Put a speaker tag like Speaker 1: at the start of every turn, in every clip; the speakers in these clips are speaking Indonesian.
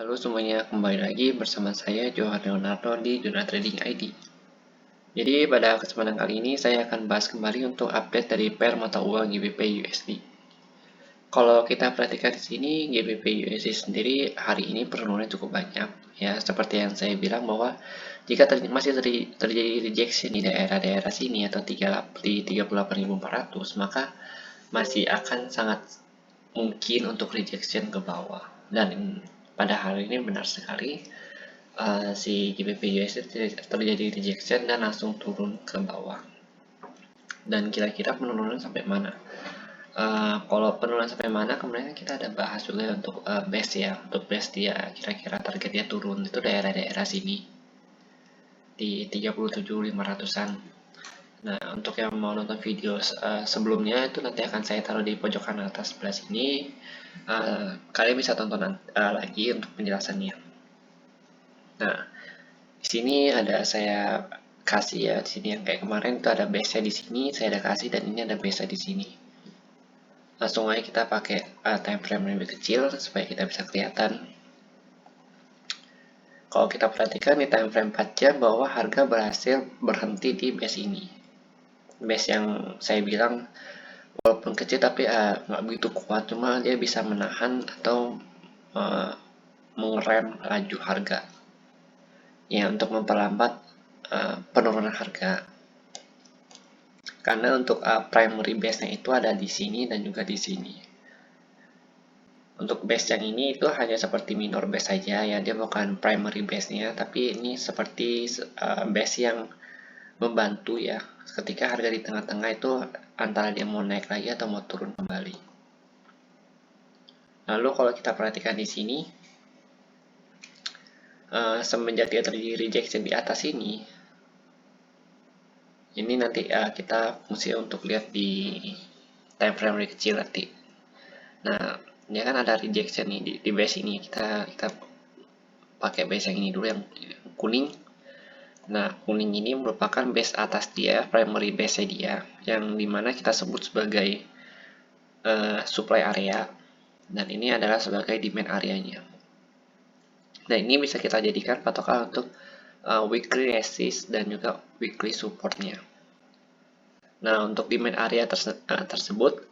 Speaker 1: Halo semuanya, kembali lagi bersama saya Johan Leonardo di Juna Trading ID. Jadi pada kesempatan kali ini saya akan bahas kembali untuk update dari pair mata uang GBP USD. Kalau kita perhatikan di sini, GBP USD sendiri hari ini penurunan cukup banyak. Ya, seperti yang saya bilang bahwa jika masih terjadi rejection di daerah-daerah sini atau di 38.400, maka masih akan sangat mungkin untuk rejection ke bawah. Dan pada hari ini benar sekali si GBP USD terjadi rejection dan langsung turun ke bawah. Dan kira-kira penurunan sampai mana? Kalau penurunan sampai mana, kemudian kita ada bahas juga untuk base ya. Untuk base dia kira-kira target dia turun itu daerah-daerah sini di 37.500-an. Nah, untuk yang mau nonton video sebelumnya itu nanti akan saya taruh di pojok kanan atas sebelah sini. Kalian bisa tonton lagi untuk penjelasannya. Nah, di sini ada saya kasih ya, di sini yang kayak kemarin itu ada base-nya di sini, saya ada kasih, dan ini ada base-nya di sini. Langsung aja kita pakai time frame yang lebih kecil supaya kita bisa kelihatan. Kalau kita perhatikan di time frame 4 jam bahwa harga berhasil berhenti di base ini. Base yang saya bilang walaupun kecil tapi nggak begitu kuat, cuma dia bisa menahan atau mengerem laju harga ya untuk memperlambat penurunan harga. Karena untuk primary base-nya itu ada di sini dan juga di sini. Untuk base yang ini itu hanya seperti minor base saja ya, dia bukan primary base-nya, tapi ini seperti base yang membantu ya ketika harga di tengah-tengah itu antara dia mau naik lagi atau mau turun kembali. Lalu kalau kita perhatikan di sini, semenjak dia terjadi rejection di atas ini nanti kita mesti untuk lihat di time frame lebih kecil nanti. Nah, dia kan ada rejection nih di base ini. Kita pakai base yang ini dulu, yang kuning. Nah, kuning ini merupakan base atas dia, primary base dia, yang dimana kita sebut sebagai supply area, dan ini adalah sebagai demand areanya. Nah, ini bisa kita jadikan patokan untuk weekly resist dan juga weekly supportnya. Nah, untuk demand area tersebut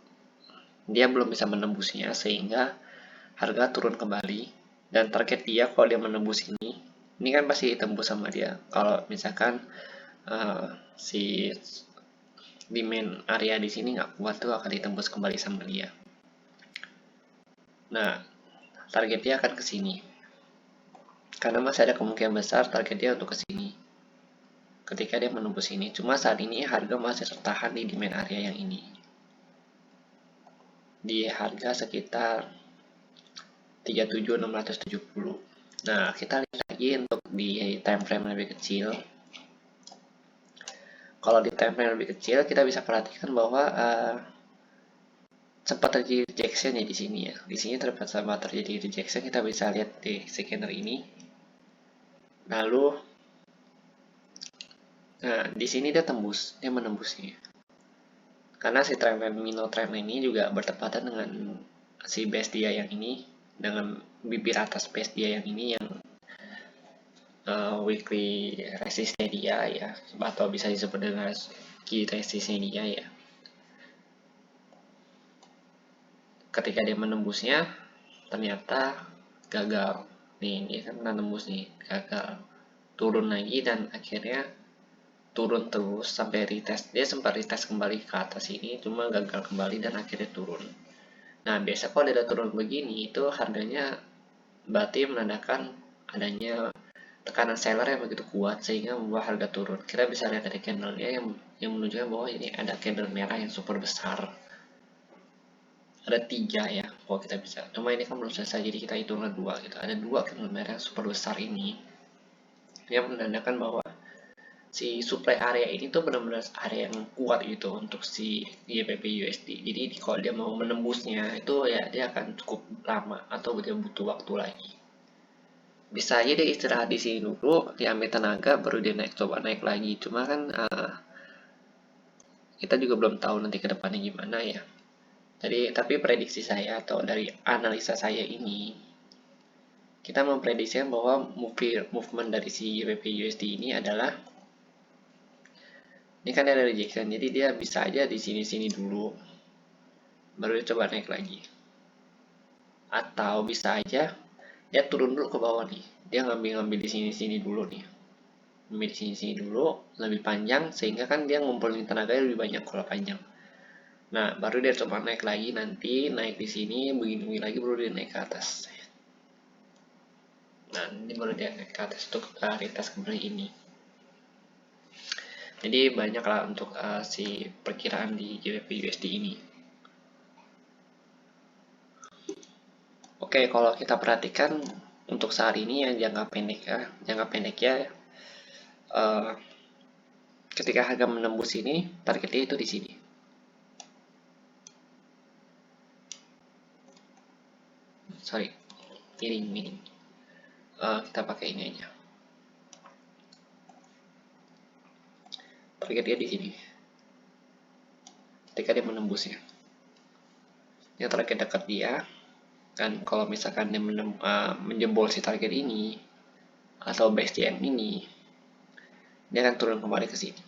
Speaker 1: dia belum bisa menembusnya sehingga harga turun kembali, dan target dia kalau dia menembus ini kan pasti ditembus sama dia. Kalau misalkan si demand area di sini nggak kuat tuh akan ditembus kembali sama dia. Nah, target dia akan ke sini. Karena masih ada kemungkinan besar target dia untuk ke sini ketika dia menembus ini. Cuma saat ini harga masih tertahan di demand area yang ini, di harga sekitar 37.670. Nah, kita lihat lagi untuk di time frame lebih kecil. Kalau di time frame lebih kecil, kita bisa perhatikan bahwa sempat terjadi rejection ya di sini ya. Di sini sempat terjadi rejection, kita bisa lihat di scanner ini. Lalu, nah di sini dia menembusnya. Karena si trendline minor trend ini juga bertepatan dengan si base dia yang ini, dengan bibir atas base dia yang ini, yang weekly resistnya dia ya, atau bisa disebut dengan key resistnya dia ya. Ketika dia menembusnya ternyata gagal nih, dia kan menembus nih, gagal, turun lagi, dan akhirnya turun terus sampai retest. Dia sempat retest kembali ke atas ini, cuma gagal kembali dan akhirnya turun. Nah, biasa kalau dia turun begini itu harganya berarti menandakan adanya tekanan seller yang begitu kuat sehingga membuat harga turun. Kita bisa lihat dari candlenya yang menunjukkan bahwa ini ada candle merah yang super besar. Ada 3 ya, kalau kita bisa. Cuma ini kan belum selesai, jadi kita hitungnya 2 gitu. Ada 2 candle merah yang super besar ini yang menandakan bahwa si supply area ini tuh benar-benar area yang kuat gitu untuk si GBP USD. Jadi kalau dia mau menembusnya itu ya dia akan cukup lama atau dia butuh waktu lagi. Bisa aja dia istirahat di sini dulu, diambil tenaga, baru dia coba naik lagi. Cuma kan kita juga belum tahu nanti ke depannya gimana ya. Jadi tapi prediksi saya atau dari analisa saya ini kita memprediksi bahwa movement dari si GBP USD ini adalah, ini kan ada rejection, jadi dia bisa aja di sini dulu, baru dia coba naik lagi. Atau bisa aja dia turun dulu ke bawah nih, dia ngambil di sini dulu nih, ngambil di sini dulu lebih panjang, sehingga kan dia ngumpulin tenaganya lebih banyak kalau panjang. Nah, baru dia coba naik lagi, nanti naik di sini, begini lagi, baru dia naik ke atas. Nah, ini baru dia naik ke atas untuk retest kembali ini. Jadi banyaklah untuk si perkiraan di GBP USD ini. Oke, kalau kita perhatikan untuk saat ini yang jangka pendek ya, ketika harga menembus ini, targetnya itu di sini. Sorry, miring. Kita pakai ini aja. Targetnya di sini. Ketika dia menembusnya, yang target dekat dia, kan kalau misalkan dia menjebol si target ini atau base TM ini, dia akan turun kembali ke sini.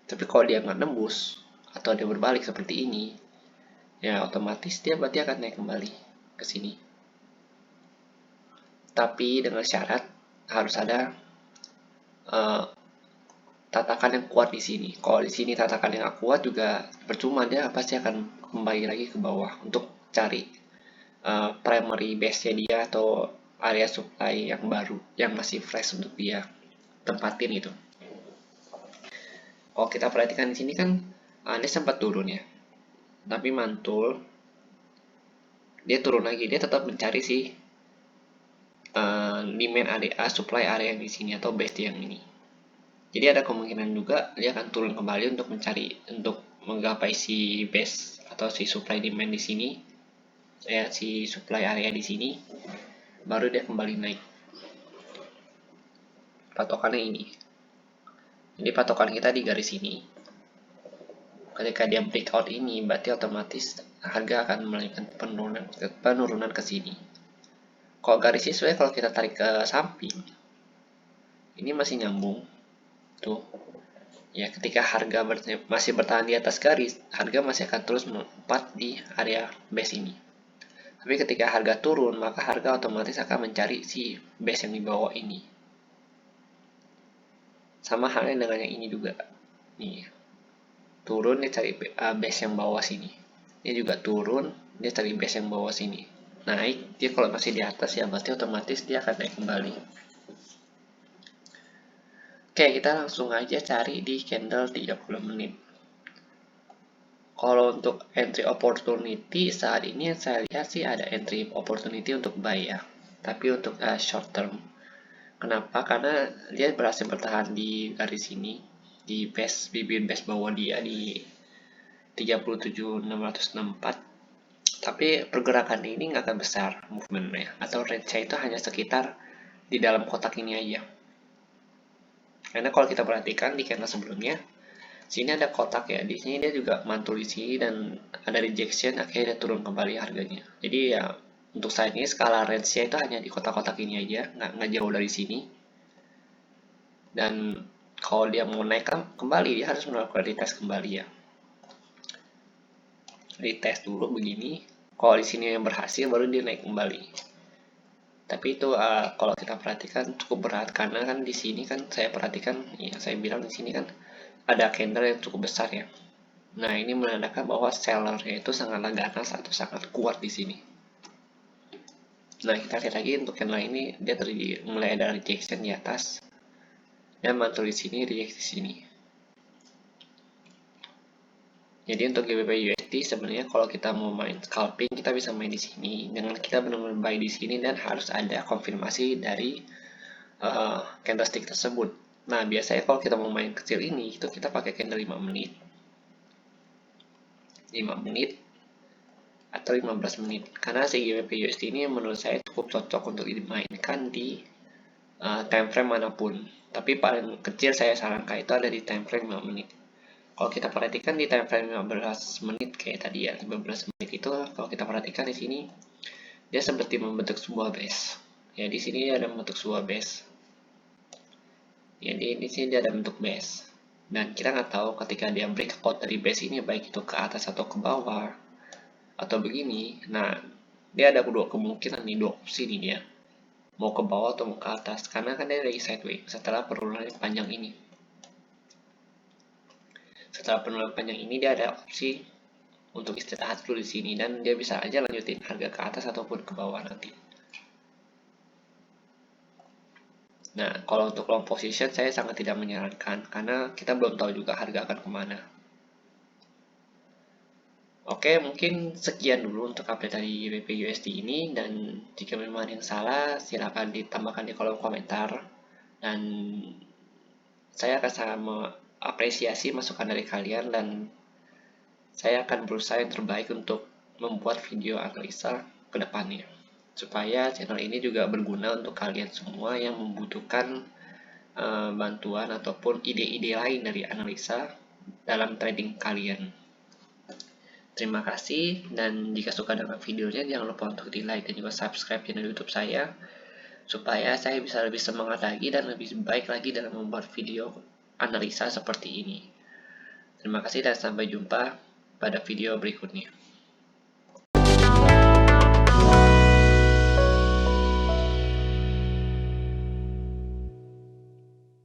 Speaker 1: Tapi kalau dia nggak nembus atau dia berbalik seperti ini, ya otomatis dia berarti akan naik kembali ke sini. Tapi dengan syarat harus ada tatakan yang kuat di sini. Kalau di sini tatakan yang kuat juga percuma, dia pasti akan kembali lagi ke bawah untuk cari primary base-nya dia atau area supply yang baru, yang masih fresh untuk dia tempatin itu. Kalau kita perhatikan di sini kan dia sempat turun ya, tapi mantul, dia turun lagi, dia tetap mencari si demand area, supply area yang di sini atau base yang ini. Jadi ada kemungkinan juga dia akan turun kembali untuk menggapai si base atau si supply demand di sini, ya si supply area di sini, baru dia kembali naik. Patokannya ini. Jadi patokan kita di garis ini. Ketika dia breakout ini, berarti otomatis harga akan melakukan penurunan ke sini. Kalau garis sesuai, kalau kita tarik ke samping, ini masih nyambung. Tuh. Ya, ketika harga masih bertahan di atas garis, harga masih akan terus melompat di area base ini. Tapi ketika harga turun, maka harga otomatis akan mencari si base yang di bawah ini. Sama halnya dengan yang ini juga. Nih, turun dia cari base yang bawah sini. Dia juga turun, dia cari base yang bawah sini. Naik, dia kalau masih di atas ya berarti otomatis dia akan naik kembali. Oke, kita langsung aja cari di candle 30 menit. Kalau untuk entry opportunity saat ini saya lihat sih ada entry opportunity untuk buy ya. Tapi untuk short term. Kenapa? Karena dia berhasil bertahan di garis ini, di bibir base bawah dia di 37.664. Tapi pergerakan ini nggak akan besar movementnya, atau range-nya itu hanya sekitar di dalam kotak ini aja. Karena kalau kita perhatikan di candle sebelumnya, sini ada kotak ya, di sini dia juga mantul di sini dan ada rejection, akhirnya dia turun kembali harganya. Jadi ya untuk saat ini skala range-nya itu hanya di kotak-kotak ini aja, nggak jauh dari sini. Dan kalau dia mau naik kembali, dia harus melakukan retest kembali ya. Retest dulu begini, kalau di sini yang berhasil baru dia naik kembali. Tapi itu kalau kita perhatikan cukup berat, karena kan di sini kan saya perhatikan, ya saya bilang di sini kan ada candle yang cukup besar ya. Nah, ini menandakan bahwa sellernya itu sangatlah ganas atau sangat kuat di sini. Nah, kita lihat lagi untuk candle ini, dia mulai ada rejection di atas dan mantul di sini, reject di sini. Jadi untuk GBP USD sebenarnya kalau kita mau main scalping, kita bisa main di sini dengan kita benar-benar buy di sini dan harus ada konfirmasi dari candlestick tersebut. Nah, biasanya kalau kita mau main kecil ini, itu kita pakai candle 5 menit. 5 menit atau 15 menit. Karena si GBP USD ini menurut saya cukup cocok untuk dimainkan di time frame manapun. Tapi paling kecil saya sarankan itu ada di time frame 5 menit. Kalau kita perhatikan di time frame 15 menit kayak tadi ya, 15 menit itu kalau kita perhatikan di sini dia seperti membentuk sebuah base. Ya, di sini ada bentuk sebuah base. Jadi di sini dia ada bentuk base. Dan kita nggak tahu ketika dia breakout dari base ini baik itu ke atas atau ke bawah atau begini. Nah, dia ada dua kemungkinan nih, dua opsi nih dia. Mau ke bawah atau mau ke atas, karena kan dia lagi sideways setelah penurunan yang panjang ini. Setelah penurunan panjang ini dia ada opsi untuk istirahat dulu di sini, dan dia bisa aja lanjutin harga ke atas ataupun ke bawah nanti. Nah, kalau untuk long position saya sangat tidak menyarankan karena kita belum tahu juga harga akan kemana. Oke, mungkin sekian dulu untuk update dari YBP USD ini, dan jika memang ada yang salah silakan ditambahkan di kolom komentar, dan saya akan sangat mengapresiasi masukan dari kalian, dan saya akan berusaha yang terbaik untuk membuat video analisa ke depannya supaya channel ini juga berguna untuk kalian semua yang membutuhkan bantuan ataupun ide-ide lain dari analisa dalam trading kalian. Terima kasih, dan jika suka dengan videonya jangan lupa untuk di like dan juga subscribe channel YouTube saya supaya saya bisa lebih semangat lagi dan lebih baik lagi dalam membuat video analisa seperti ini. Terima kasih dan sampai jumpa pada video berikutnya.